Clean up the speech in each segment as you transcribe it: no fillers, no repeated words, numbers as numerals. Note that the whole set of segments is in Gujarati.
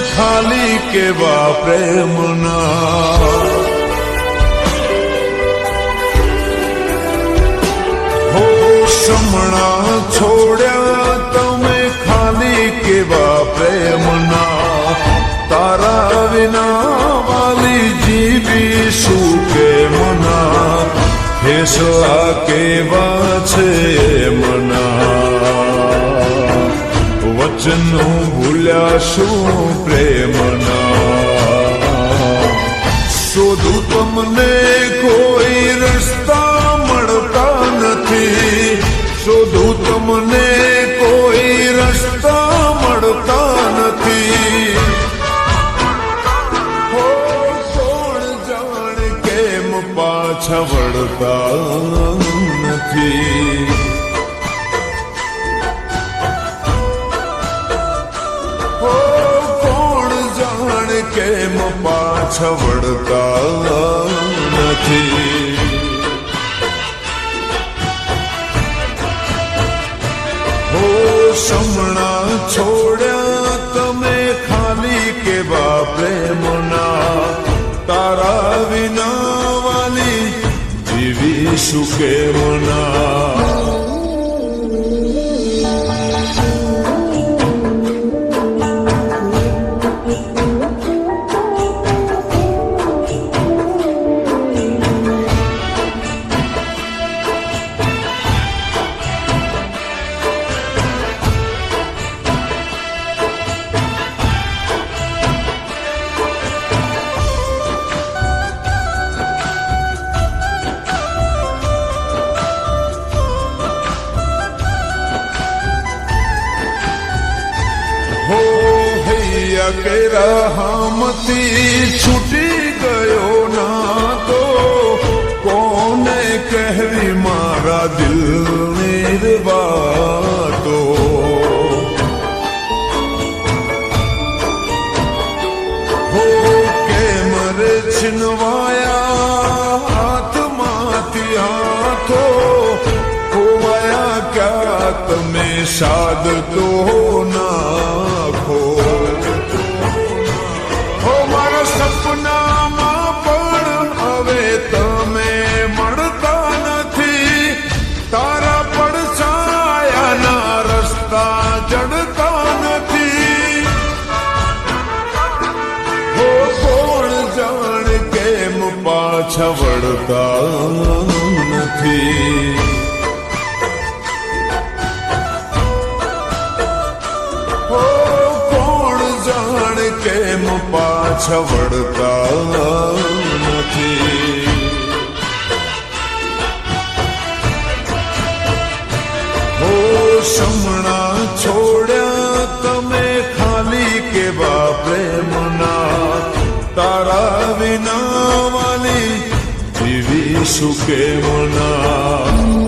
ખાલી કેવા પ્રેમના હો સમણા છોડ્યા તમે ખાલી કેવા પ્રેમના તારા વિના વાલી જીવીશું કે મના ફેસલા કેવા છે મના વચનો ભૂલ્યા શું પ્રેમના શોધું તમને કોઈ રસ્તા મળતા નથી શોધું તમને કોઈ રસ્તા મળતા નથી હો કોણ જાણે કેમ પાછા વળતા નથી કેમ પાછા વળતા નથી હો સમણા છોડ્યા તમે ખાલી કેવા પ્રેમના તારા વિના વાલી જીવીશું કેમના હો હૈયા કે રાહમતી છૂટી ગયો ના તો કોને કહેવી મારા દિલની વાતો હો કેમ રે છીનવાયા હાથમાંથી હાથો ખોવાયા ક્યાં તમે સાદ તો નાખો હો મારા સપનામાં પણ હવે તમે મળતા નથી તારા પડછાયાના રસ્તા જડતા નથી હો કોણ જાણે કેમ પાછા વળતા નથી કેમ પાછા વળતા નથી હો સમણા છોડ્યા તમે ખાલી કેવા પ્રેમના તારા વિના વાલી જીવીશું કેમના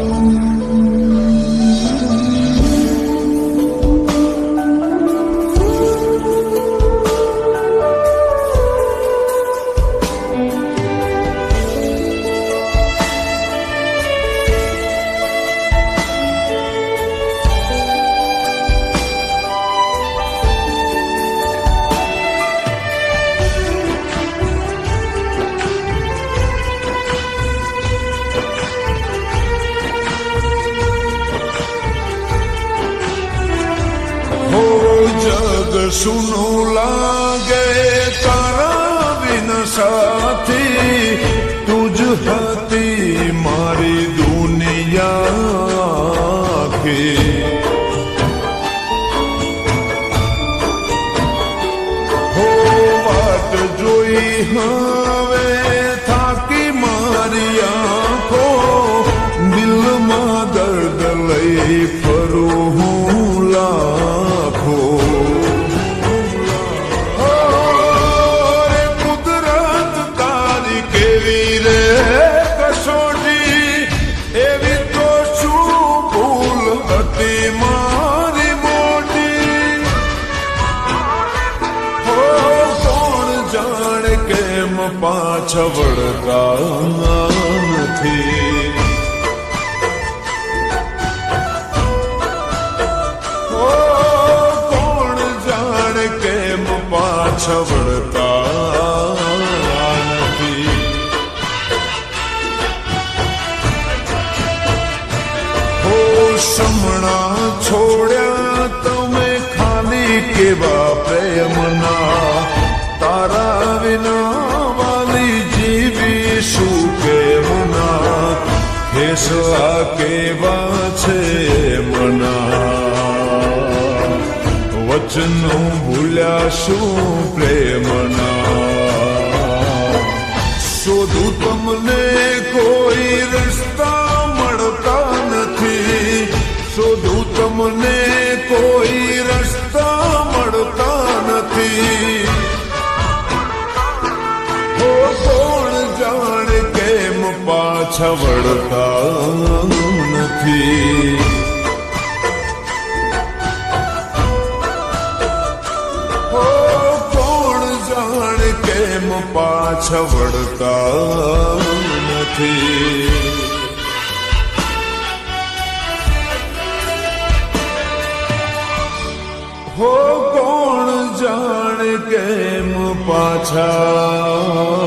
જગ સુનું લાગે તારા વિન સાથી તુજ હતી મારી દુનિયા કે હો વાત જોઈ હવે થાકી મારી આંખો દિલમાં દર્દ લઈ ફરું હું લાખો પાછા વળતા નથી કોણ જાણે કેમ પાછા પાછા વળતા નથી. હો સમણા છોડ્યા તમે ખાલી કેવા પ્રેમના, તારા વિના વાલી જીવી શું કેમના, ખેસવા કેવા છે મના, વચનો ભૂલ્યા શું પ્રેમના. શોધું તમને કોઈ રસ્તા મળતા નથી, શોધું તમને કોઈ રસ્તા મળતા નથી. હો કોણ જાણે કેમ પાછા વળતા નથી. હો કોણ જાણે કેમ પાછા વળતા નથી. હો કોણ જાણે કેમ પાછા